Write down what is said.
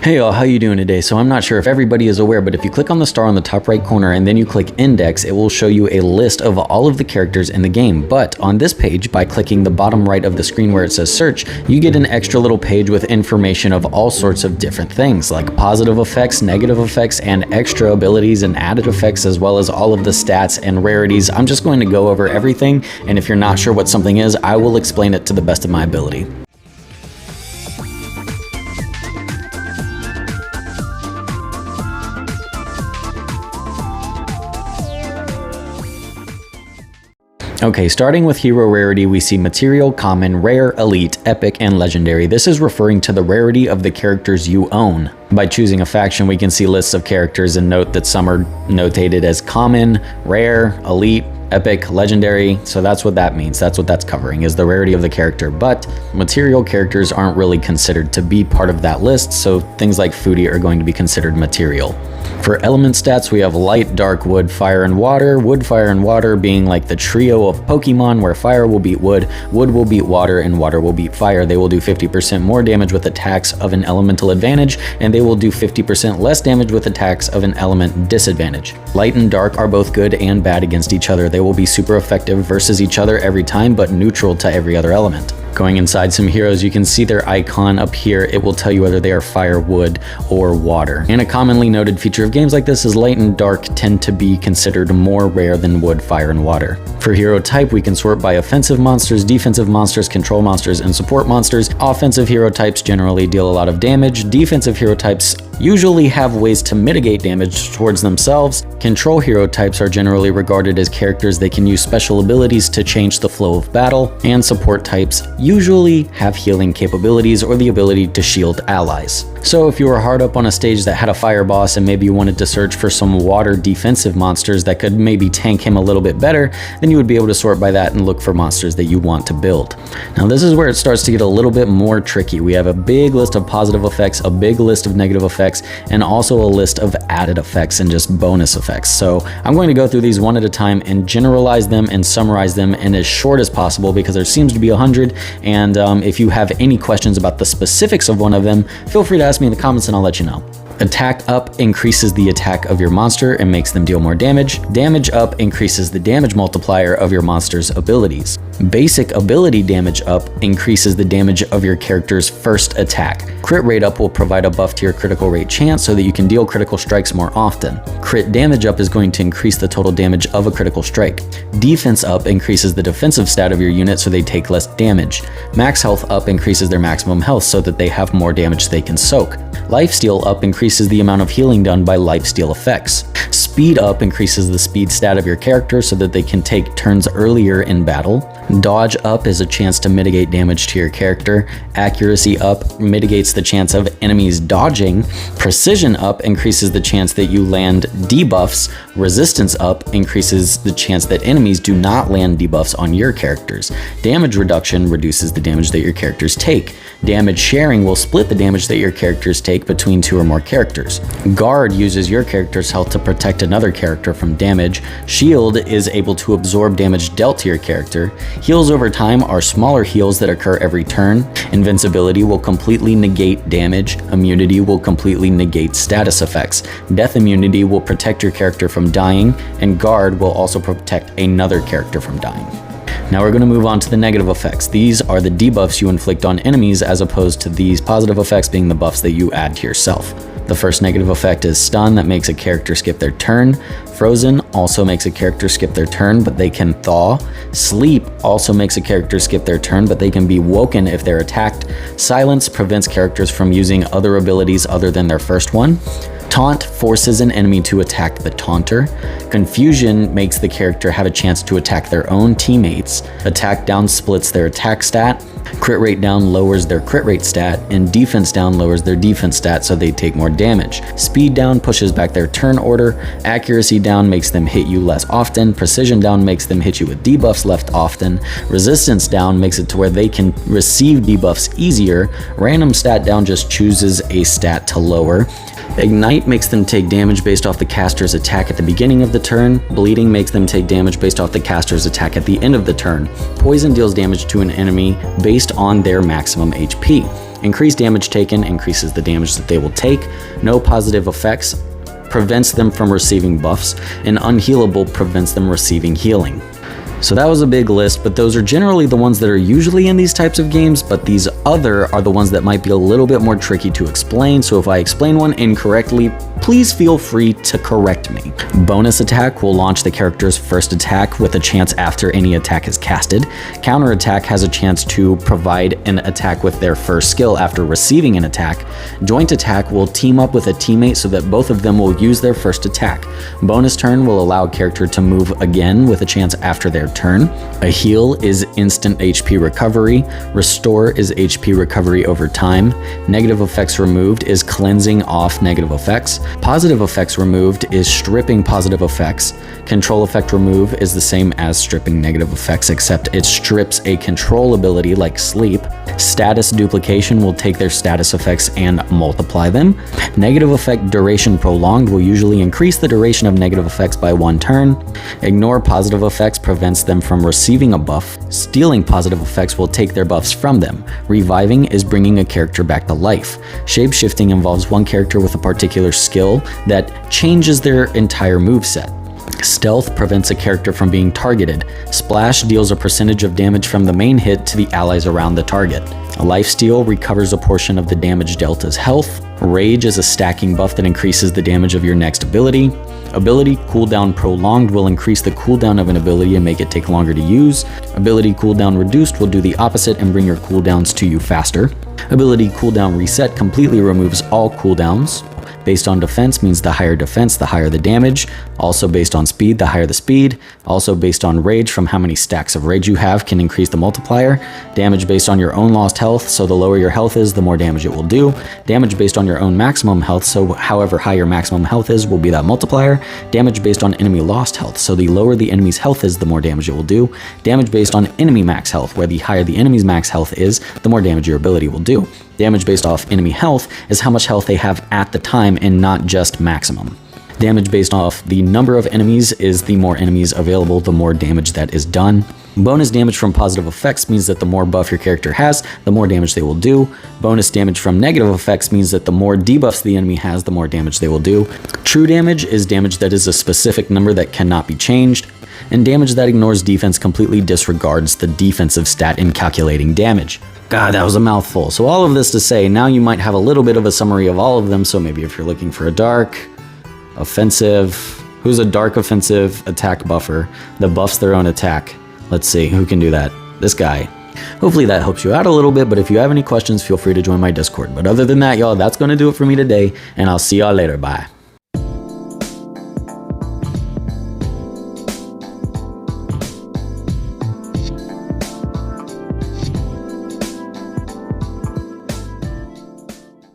Hey y'all, how you doing today? So I'm not sure if everybody is aware, but if you click on the star on the top right corner and then you click index, it will show you a list of all of the characters in the game. But on this page, by clicking the bottom right of the screen where it says search, you get an extra little page with information of all sorts of different things, like positive effects, negative effects, and extra abilities and added effects, as well as all of the stats and rarities. I'm just going to go over everything, and if you're not sure what something is, I will explain it to the best of my ability. Okay, starting with hero rarity, we see material, common, rare, elite, epic, and legendary. This is referring to the rarity of the characters you own. By choosing a faction, we can see lists of characters and note that some are notated as common, rare, elite, epic, legendary. So that's what that means. That's what that's covering, is the rarity of the character. But material characters aren't really considered to be part of that list, so things like foodie are going to be considered material. For element stats, we have light, dark, wood, fire, and water. Wood, fire, and water being like the trio of Pokemon, where fire will beat wood, wood will beat water, and water will beat fire. They will do 50% more damage with attacks of an elemental advantage, and they will do 50% less damage with attacks of an element disadvantage. Light and dark are both good and bad against each other. They will be super effective versus each other every time, but neutral to every other element. Going inside some heroes, you can see their icon up here. It will tell you whether they are fire, wood, or water. And a commonly noted feature of games like this is light and dark tend to be considered more rare than wood, fire, and water. For hero type, we can sort by offensive monsters, defensive monsters, control monsters, and support monsters. Offensive hero types generally deal a lot of damage. Defensive hero types usually have ways to mitigate damage towards themselves. Control hero types are generally regarded as characters that can use special abilities to change the flow of battle, and support types usually have healing capabilities or the ability to shield allies. So if you were hard up on a stage that had a fire boss and maybe you wanted to search for some water defensive monsters that could maybe tank him a little bit better, then you would be able to sort by that and look for monsters that you want to build. Now this is where it starts to get a little bit more tricky. We have a big list of positive effects, a big list of negative effects, and also a list of added effects and just bonus effects. So I'm going to go through these one at a time and generalize them and summarize them in as short as possible, because there seems to be 100, and if you have any questions about the specifics of one of them, feel free to ask me in the comments and I'll let you know. Attack up increases the attack of your monster and makes them deal more damage. Damage up increases the damage multiplier of your monster's abilities. Basic ability damage up increases the damage of your character's first attack. Crit rate up will provide a buff to your critical rate chance so that you can deal critical strikes more often. Crit damage up is going to increase the total damage of a critical strike. Defense up increases the defensive stat of your unit so they take less damage. Max health up increases their maximum health so that they have more damage they can soak. Lifesteal up increases the amount of healing done by lifesteal effects. Speed up increases the speed stat of your character so that they can take turns earlier in battle. Dodge up is a chance to mitigate damage to your character. Accuracy up mitigates the chance of enemies dodging. Precision up increases the chance that you land debuffs. Resistance up increases the chance that enemies do not land debuffs on your characters. Damage reduction reduces the damage that your characters take. Damage sharing will split the damage that your characters take between two or more characters. Guard uses your character's health to protect another character from damage. Shield is able to absorb damage dealt to your character. Heals over time are smaller heals that occur every turn. Invincibility will completely negate damage. Immunity will completely negate status effects. Death immunity will protect your character from dying, and Guard will also protect another character from dying. Now we're going to move on to the negative effects. These are the debuffs you inflict on enemies, as opposed to these positive effects being the buffs that you add to yourself. The first negative effect is stun, that makes a character skip their turn. Frozen also makes a character skip their turn, but they can thaw. Sleep also makes a character skip their turn, but they can be woken if they're attacked. Silence prevents characters from using other abilities other than their first one. Taunt forces an enemy to attack the taunter. Confusion makes the character have a chance to attack their own teammates. Attack down splits their attack stat. Crit rate down lowers their crit rate stat, and defense down lowers their defense stat so they take more damage. Speed down pushes back their turn order. Accuracy down makes them hit you less often. Precision down makes them hit you with debuffs less often. Resistance down makes it to where they can receive debuffs easier. Random stat down just chooses a stat to lower. Ignite makes them take damage based off the caster's attack at the beginning of the turn. Bleeding makes them take damage based off the caster's attack at the end of the turn. Poison deals damage to an enemy based on their maximum HP. Increased damage taken increases the damage that they will take. No positive effects prevents them from receiving buffs, and unhealable prevents them receiving healing. So that was a big list, but those are generally the ones that are usually in these types of games, but these other are the ones that might be a little bit more tricky to explain, so if I explain one incorrectly, please feel free to correct me. Bonus attack will launch the character's first attack with a chance after any attack is casted. Counter attack has a chance to provide an attack with their first skill after receiving an attack. Joint attack will team up with a teammate so that both of them will use their first attack. Bonus turn will allow a character to move again with a chance after their turn. A heal is instant HP recovery. Restore is HP recovery over time. Negative effects removed is cleansing off negative effects. Positive effects removed is stripping positive effects. Control effect remove is the same as stripping negative effects, except it strips a control ability like sleep. Status duplication will take their status effects and multiply them. Negative effect duration prolonged will usually increase the duration of negative effects by 1 turn. Ignore positive effects prevents them from receiving a buff. Stealing positive effects will take their buffs from them. Reviving is bringing a character back to life. Shapeshifting involves one character with a particular skill that changes their entire moveset. Stealth prevents a character from being targeted. Splash deals a percentage of damage from the main hit to the allies around the target. Lifesteal recovers a portion of the damage dealt as health. Rage is a stacking buff that increases the damage of your next ability. Ability cooldown prolonged will increase the cooldown of an ability and make it take longer to use. Ability cooldown reduced will do the opposite and bring your cooldowns to you faster. Ability cooldown reset completely removes all cooldowns. Based on defense means the higher defense, the higher the damage. Also based on speed, the higher the speed. Also based on rage, from how many stacks of rage you have can increase the multiplier. Damage based on your own lost health, so the lower your health is, the more damage it will do. Damage based on your own maximum health, so however high your maximum health is will be that multiplier. Damage based on enemy lost health, so the lower the enemy's health is, the more damage it will do. Damage based on enemy max health, where the higher the enemy's max health is, the more damage your ability will do. Damage based off enemy health is how much health they have at the time and not just maximum. Damage based off the number of enemies is the more enemies available, the more damage that is done. Bonus damage from positive effects means that the more buff your character has, the more damage they will do. Bonus damage from negative effects means that the more debuffs the enemy has, the more damage they will do. True damage is damage that is a specific number that cannot be changed. And damage that ignores defense completely disregards the defensive stat in calculating damage. God, that was a mouthful. So all of this to say, now you might have a little bit of a summary of all of them. So maybe if you're looking for a dark, offensive, who's a dark offensive attack buffer that buffs their own attack? Let's see, who can do that? This guy. Hopefully that helps you out a little bit, but if you have any questions, feel free to join my Discord. But other than that, y'all, that's going to do it for me today, and I'll see y'all later. Bye.